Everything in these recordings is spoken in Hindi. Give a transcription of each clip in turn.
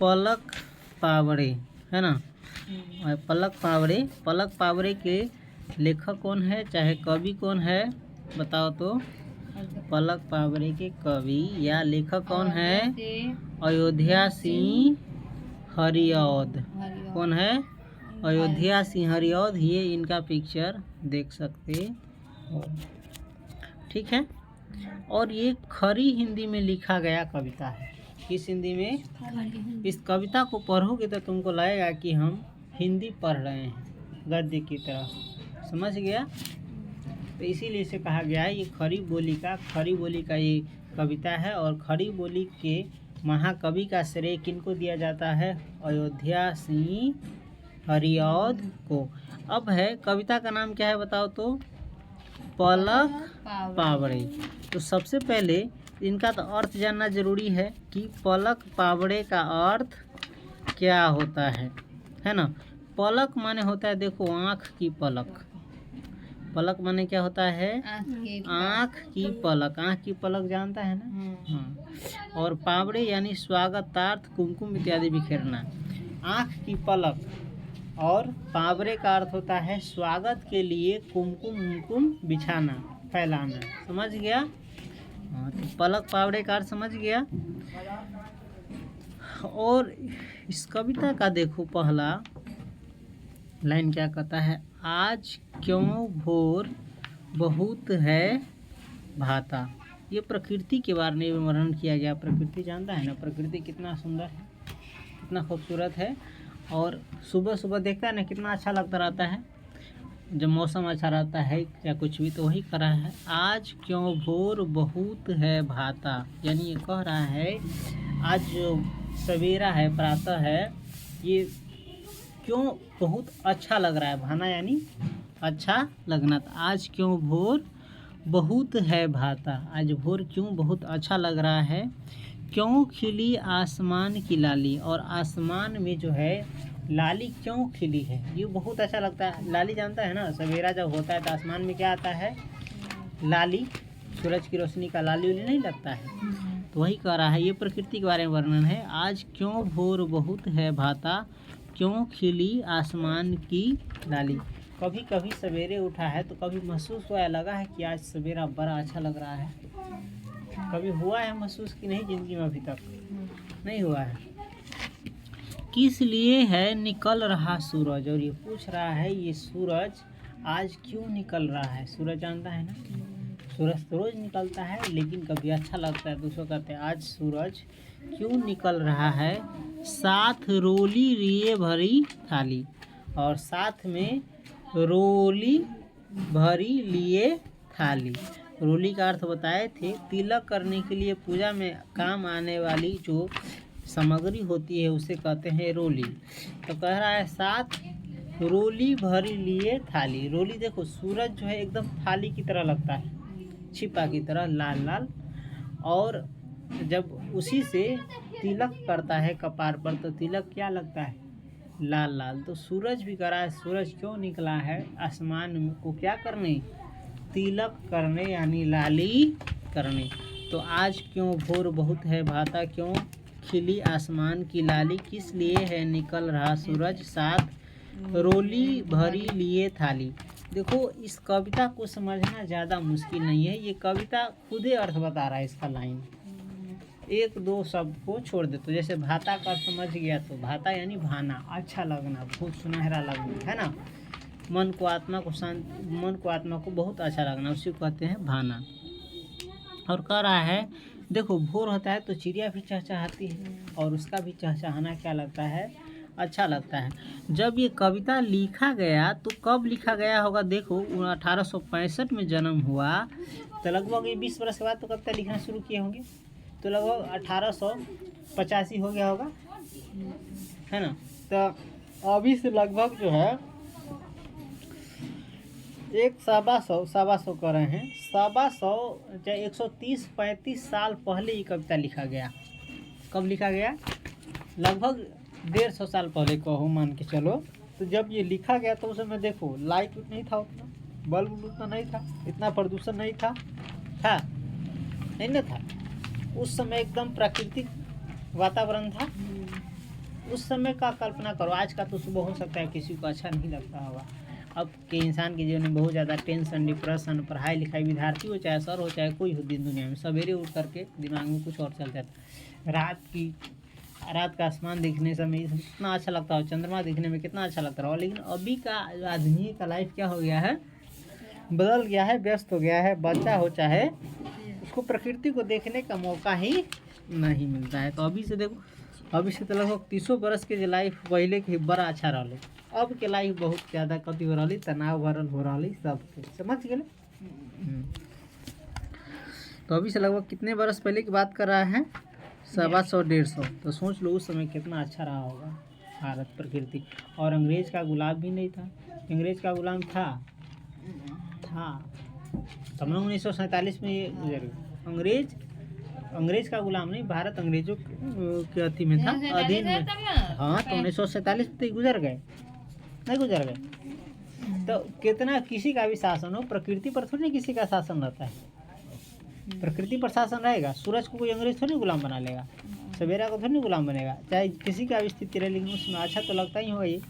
पलक पावड़े, है ना। और पलक पावड़े के लेखक कौन है, चाहे कवि कौन है, बताओ तो। पलक पावड़े के कवि या लेखक कौन है? अयोध्या सिंह हरिऔध। कौन है? अयोध्या सिंह हरिऔध। ये इनका पिक्चर देख सकते हो, ठीक है। और ये खरी हिंदी में लिखा गया कविता है। किस हिंदी में? इस कविता को पढ़ोगे तो तुमको लगेगा कि हम हिंदी पढ़ रहे हैं गद्य की तरह, समझ गया। तो इसीलिए इसे कहा गया है ये खरी बोली का ये कविता है। और खरी बोली के महाकवि का श्रेय किनको दिया जाता है? अयोध्या सिंह हरिऔध को। अब है कविता का नाम क्या है बताओ तो? पलक पावड़े। तो सबसे पहले इनका तो अर्थ जानना जरूरी है कि पलक पावड़े का अर्थ क्या होता है ना। पलक माने होता है, देखो, आँख की पलक। पलक माने क्या होता है? आँख की पलक। आँख की पलक जानता है ना। हाँ। और पावड़े यानी स्वागतार्थ कुमकुम इत्यादि बिखेरना। आँख की पलक और पावड़े का अर्थ होता है स्वागत के लिए कुमकुम बिछाना, फैलाना, समझ गया। हाँ, तो पलक पावड़े का अर्थ समझ गया। और इस कविता का देखो पहला लाइन क्या कहता है? आज क्यों भोर बहुत है भाता। ये प्रकृति के बारे में वर्णन किया गया। प्रकृति जानता है ना, प्रकृति कितना सुंदर है, कितना खूबसूरत है। और सुबह सुबह देखता है ना कितना अच्छा लगता रहता है जब मौसम अच्छा रहता है या कुछ भी। तो वही कर रहा है, आज क्यों भोर बहुत है भाता। यानी ये कह रहा है आज जो सवेरा है, प्रातः है, ये क्यों बहुत अच्छा लग रहा है। भाना यानी अच्छा लगना। आज क्यों भोर बहुत है भाता। आज भोर क्यों बहुत अच्छा लग रहा है। क्यों खिली आसमान की लाली। और आसमान में जो है लाली क्यों खिली है, ये बहुत अच्छा लगता है। लाली जानता है ना, सवेरा जब होता है तो आसमान में क्या आता है? लाली, सूरज की रोशनी का लाली उली नहीं लगता है। तो वही कह रहा है, ये प्रकृति के बारे में वर्णन है। आज क्यों भोर बहुत है भाता, क्यों खिली आसमान की लाली। कभी कभी सवेरे उठा है तो कभी महसूस हुआ, लगा है कि आज सवेरा बड़ा अच्छा लग रहा है। कभी हुआ है महसूस कि नहीं जिंदगी में? अभी तक नहीं हुआ है। किस लिए है निकल रहा सूरज। और ये पूछ रहा है ये सूरज आज क्यों निकल रहा है। सूरज जानता है ना, सूरज तो रोज निकलता है, लेकिन कभी अच्छा लगता है। दूसरों कहते हैं आज सूरज क्यों निकल रहा है। साथ रोली लिए भरी थाली। और साथ में रोली भरी लिए थाली। रोली का अर्थ बताए थे, तिलक करने के लिए पूजा में काम आने वाली जो सामग्री होती है उसे कहते हैं रोली। तो कह रहा है साथ रोली भरी लिए थाली। रोली देखो, सूरज जो है एकदम थाली की तरह लगता है, छिपा की तरह लाल लाल। और जब उसी से तिलक करता है कपार पर तो तिलक क्या लगता है? लाल लाल। तो सूरज भी कह रहा है सूरज क्यों निकला है आसमान को क्या करने? तिलक करने, यानी लाली करने। तो आज क्यों भोर बहुत है भाता, क्यों खिली आसमान की लाली। किस लिए है निकल रहा सूरज, साथ रोली भरी लिए थाली। देखो, इस कविता को समझना ज़्यादा मुश्किल नहीं है। ये कविता खुद ही अर्थ बता रहा है इसका लाइन। एक दो शब्द को छोड़ दे। तो जैसे भाता का समझ गया, तो भाता यानी भाना, अच्छा लगना, बहुत सुनहरा लगना, है ना। मन को आत्मा को बहुत अच्छा लगना, उसी को कहते हैं भाना। और कह रहा है देखो, भोर होता है तो चिड़िया भी चहचहाती है, और उसका भी चहचहाना क्या लगता है? अच्छा लगता है। जब ये कविता लिखा गया तो कब लिखा गया होगा? देखो, 1865 में जन्म हुआ, तो लगभग ये 20 वर्ष के बाद तो कविता लिखना शुरू किए होंगे। तो लगभग 1885 हो गया होगा, है ना। तो अभी से लगभग जो है सवा सौ कर रहे हैं, 125 चाहे 130-135 साल पहले ये कविता लिखा गया। कब लिखा गया? लगभग 150 साल पहले कहो, मान के चलो। तो जब ये लिखा गया तो उस समय देखो लाइट नहीं था, उतना बल्ब उतना नहीं था, इतना प्रदूषण नहीं था नहीं ना था। उस समय एकदम प्राकृतिक वातावरण था, उस समय का कल्पना करो, आज का तो सुबह हो सकता है किसी को अच्छा नहीं लगता होगा। अब के इंसान के जीवन में बहुत ज़्यादा टेंशन, डिप्रेशन, पढ़ाई लिखाई, विद्यार्थी हो चाहे सर हो चाहे कोई हो दिन दुनिया में, सवेरे उठ करके दिमाग में कुछ और चल जाता है। रात का आसमान देखने समय कितना अच्छा लगता हो, चंद्रमा देखने में कितना अच्छा लगता रहा, लेकिन अभी का आदमी का लाइफ क्या हो गया है, बदल गया है, व्यस्त हो गया है। बच्चा हो चाहे, उसको प्रकृति को देखने का मौका ही नहीं मिलता है। तो अभी से देखो, अभी से तो लगभग 30 बरस के जो लाइफ पहले के बड़ा अच्छा रहा, अब के लाइफ बहुत ज़्यादा कति हो रही, तनाव भरल हो रही, सब समझ गए। तो अभी से लगभग कितने बरस पहले की बात कर रहा है, 100-150। तो सोच लो उस समय कितना अच्छा रहा होगा भारत, प्रकृति। और अंग्रेज का गुलाम भी नहीं था, अंग्रेज का गुलाम था तब ना 1947 में ये गुजर गया। अंग्रेज का गुलाम नहीं, भारत अंग्रेजों के अधीन में था, अधीन में। हाँ, तो 1947 में तो गुजर गए, नहीं गुजर गए। तो कितना किसी का भी शासन हो, प्रकृति पर थोड़ी किसी का शासन रहता है। प्रकृति पर शासन रहेगा, सूरज को कोई अंग्रेज थोड़ी गुलाम बना लेगा, सवेरा को थोड़ी गुलाम बनेगा, चाहे किसी का भी स्थिति रहे, लेकिन उसमें अच्छा तो लगता ही होगा ये।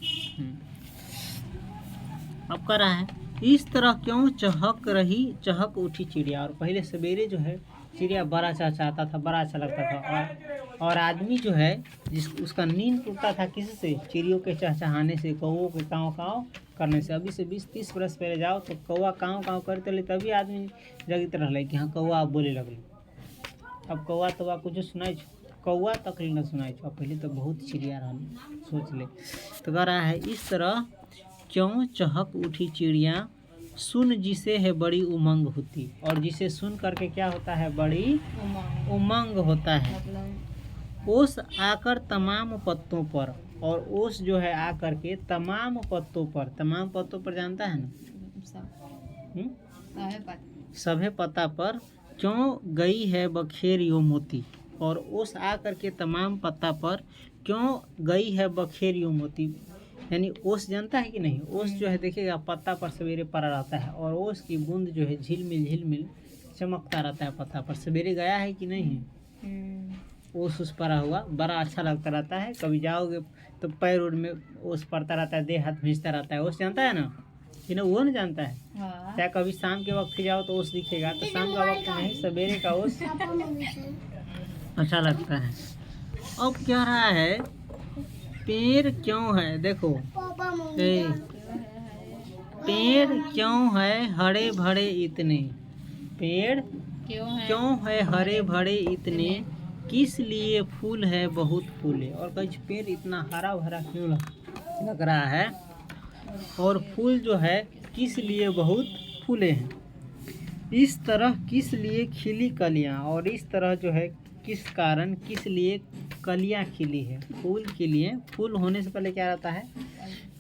अब कर रहा है, इस तरह क्यों चहक उठी चिड़िया। और पहले सवेरे जो है चिड़िया बड़ा चहचहाता था, बड़ा अच्छा लगता था। और आदमी जो है उसका नींद टूटता था किससे, चिड़ियों के चहचहाने से, कौओं के काँव काँव करने से। अभी से 20-30 बरस पहले जाओ तो कौआ काँव काँव करते रहे, तभी आदमी जगित रहे कि हाँ कौआ अब बोले लगल। अब कौआ तो कुछ सुनाई, कौआ तक न सुनाई। पहले तो बहुत चिड़िया रहा, सोच ले। तो कह रहा है, इस तरह क्यों चहक उठी चिड़िया, सुन जिसे है बड़ी उमंग होती। और जिसे सुन करके क्या होता है, बड़ी उमंग होता है। ओस आकर तमाम पत्तों पर, और ओस जो है आकर के तमाम पत्तों पर जानता है ना, सभे पत्ता पर क्यों गई है बखेर यो मोती। और ओस आकर के तमाम पत्ता पर क्यों गई है बखेर यो मोती। यानी ओस जानता है कि नहीं, ओस जो है देखिएगा पत्ता पर सवेरे पड़ा रहता है, और ओस की बूंद जो है झिलमिल चमकता रहता है पत्ता पर। सवेरे गया है कि नहीं है, ओस उस पड़ा हुआ बड़ा अच्छा लगता रहता है। कभी जाओगे तो पैर उड़ में ओस पड़ता रहता है, देह हाथ भींजता रहता है। ओस जानता है ना कि ना, वो नहीं जानता है। क्या कभी शाम के वक्त जाओ तो ओस दिखेगा, तो शाम का वक्त नहीं, सवेरे का ओस अच्छा लगता है। अब क्या रहा है, पेड़ क्यों है, देखो पेड़ क्यों है हरे भरे इतने, पेड़ क्यों है हरे भरे इतने, किस लिए फूल है बहुत फूले। और कुछ पेड़ इतना हरा भरा क्यों लग रहा है, और फूल जो है किस लिए बहुत फूले हैं। इस तरह किस लिए खिली कलियां, और इस तरह जो है किस कारण, किस लिए कलियां खिली है। फूल के लिए, फूल होने से पहले क्या रहता है,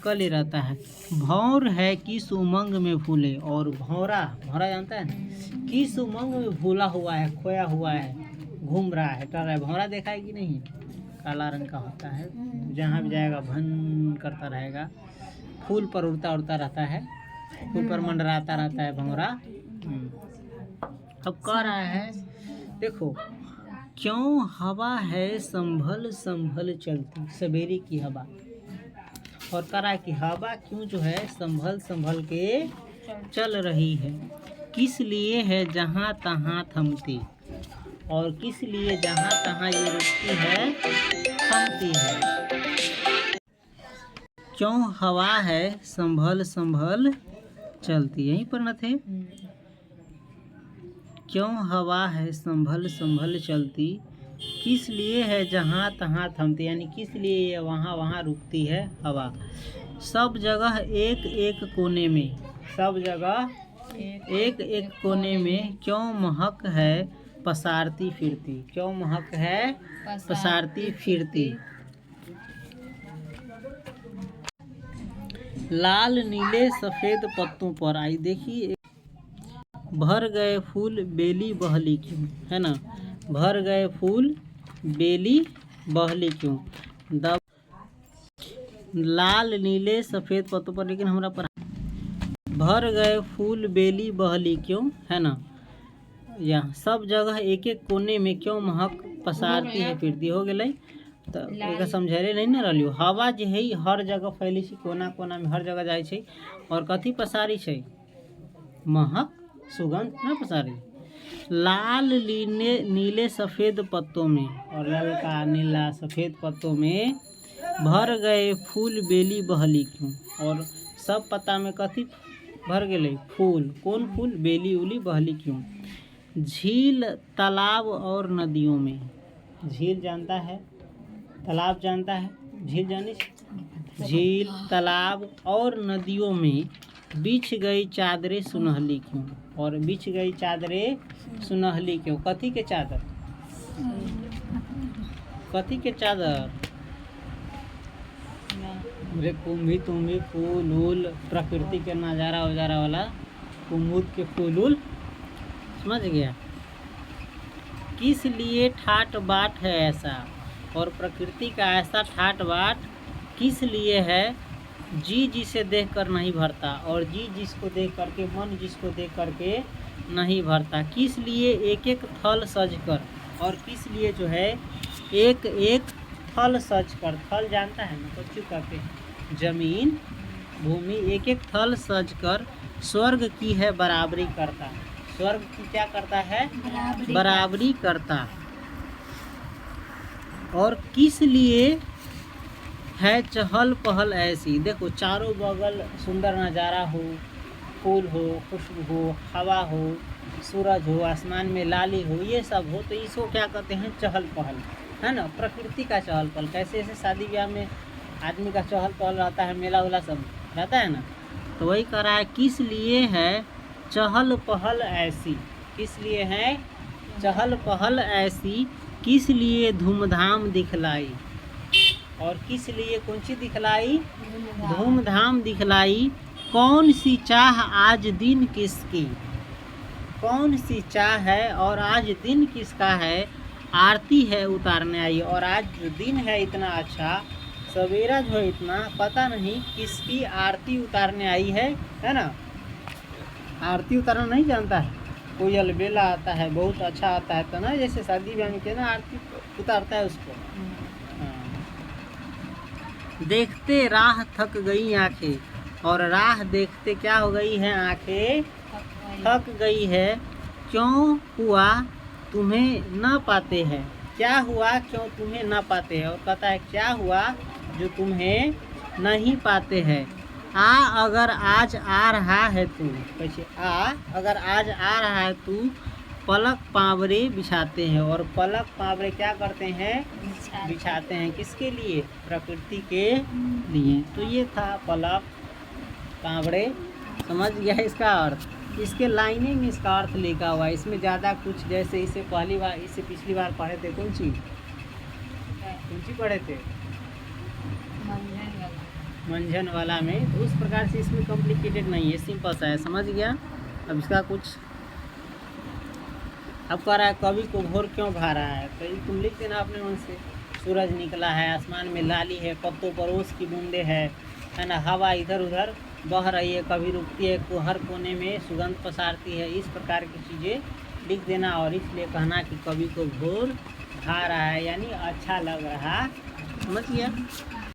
कली रहता है। भौर है किस उमंग में फूले। और भौरा जानता है ना, किस उमंग में भूला हुआ है, खोया हुआ है, घूम रहा है, कर रहा है। भौरा देखा है कि नहीं, काला रंग का होता है, जहाँ भी जाएगा भन करता रहेगा, फूल पर उड़ता रहता है, फूल पर मंडराता रहता है भौरा। अब कह रहा है, देखो क्यों हवा है संभल संभल चलती, सवेरे की हवा। और कह रहा है कि हवा क्यों जो है संभल संभल के चल रही है, किस लिए है जहाँ तहाँ थमती। और किस लिए जहाँ तहाँ ये रुकती है, थमती है। क्यों हवा है संभल संभल चलती, यहीं पर न थे। क्यों हवा है संभल संभल चलती, किस लिए है जहाँ तहाँ थमती। यानी किस लिए ये वहाँ रुकती है हवा। सब जगह एक एक कोने में, सब जगह एक एक कोने में क्यों महक है पसारती फिरती। क्यों महक है पसारती फिरती। लाल नीले सफ़ेद पत्तों पर, आई देखिए, भर गए फूल बेली बहली क्यों, है ना, भर गए फूल बेली बहली क्यों। लाल नीले सफ़ेद पत्तों पर, लेकिन हमारा पर भर गए फूल बेली बहली क्यों, है ना। यहाँ सब जगह एक एक कोने में क्यों महक पसारती है फिरती, हो गई। तो एक समझेले नहीं ना रहियो। हवा जे है हर जगह फैली छै, कोना कोना में हर जगह जाए छै और कथी पसारी छै, महक सुगंध ना पसारी। लाल नीले सफ़ेद पत्तों में, और ललका नीला सफ़ेद पत्तों में भर गए फूल बेली बहली क्यों। और सब पत्ता में कथी भर गए, फूल। कौन फूल, बेली उली बहली क्यों। झील तालाब और नदियों में, झील जानता है, तालाब जानता है, झील जानी, झील तालाब और नदियों में बिछ गई चादरें सुनहली क्यों। और बिछ गई चादरें सुनहली क्यों, कथी के चादर, कथी के चादर, अरे कुंभी तुम्भी फूल उल, प्रकृति के नज़ारा उजारा वाला कुमुद के फूल उल, समझ गया। किस लिए ठाट बाट है ऐसा, और प्रकृति का ऐसा ठाट बाट किस लिए है। जी जिसे देख कर नहीं भरता, और जी जिसको देख करके, मन जिसको देख करके नहीं भरता। किस लिए एक एक थल सज कर, और किस लिए जो है एक एक थल सज कर, थल जानता है ना, बच्चों कहते हैं जमीन भूमि, एक एक थल सज कर स्वर्ग की है बराबरी करता। स्वर्ग की क्या करता है, बराबरी करता। और किस लिए है चहल पहल ऐसी। देखो चारों बगल सुंदर नज़ारा हो, फूल हो, खुशबू हो, हवा हो, सूरज हो, आसमान में लाली हो, ये सब हो, तो इसको क्या कहते हैं, चहल पहल, है ना। प्रकृति का चहल पहल, कैसे ऐसे शादी ब्याह में आदमी का चहल पहल रहता है, मेला वेला सब रहता है ना, तो वही कह रहा है किस लिए है चहल पहल ऐसी। किस लिए है चहल पहल ऐसी, किस लिए धूमधाम दिखलाई। और किस लिए कौन सी दिखलाई, धूमधाम दिखलाई। कौन सी चाह आज दिन किसकी, कौन सी चाह है और आज दिन किसका है। आरती है उतारने आई, और आज जो दिन है इतना अच्छा, सवेरा जो है इतना, पता नहीं किसकी आरती उतारने आई है ना। आरती उतारना नहीं जानता है, कोई अलबेला आता है बहुत अच्छा आता है, तो ना जैसे शादी ब्याह में ना आरती उतारता है उसको। देखते राह थक गई आंखें, और राह देखते क्या हो गई है, आंखें थक गई है। क्यों हुआ तुम्हें न पाते हैं, क्या हुआ क्यों तुम्हें न पाते हैं। और कहता है क्या हुआ जो तुम्हें नहीं पाते हैं। आ अगर आज आ रहा है तू, कैसे आ अगर आज आ रहा है तू, पलक पावरे बिछाते हैं। और पलक पावरे क्या करते हैं, बिछाते हैं, किसके लिए, प्रकृति के लिए। तो ये था पलक पावरे, समझ गया इसका अर्थ। इसके लाइनें में इसका अर्थ लिखा हुआ है, इसमें ज़्यादा कुछ, जैसे इसे पहली बार, इसे पिछली बार पढ़े थे, कौन सी पढ़े थे, मंझन वाला में, तो उस प्रकार से इसमें कॉम्प्लिकेटेड नहीं है, सिंपल सा है, समझ गया। अब इसका कुछ अब कह रहा है कवि को भोर क्यों भा रहा है, तो ये तुम लिख देना अपने मन से। सूरज निकला है, आसमान में लाली है, पत्तों पर ओस की बूंदे है ना, हवा इधर उधर बह रही है, कभी रुकती है, हर कोने में सुगंध पसारती है, इस प्रकार की चीज़ें लिख देना। और इसलिए कहना कि कवि को भोर भा रहा है, यानी अच्छा लग रहा, समझ गया।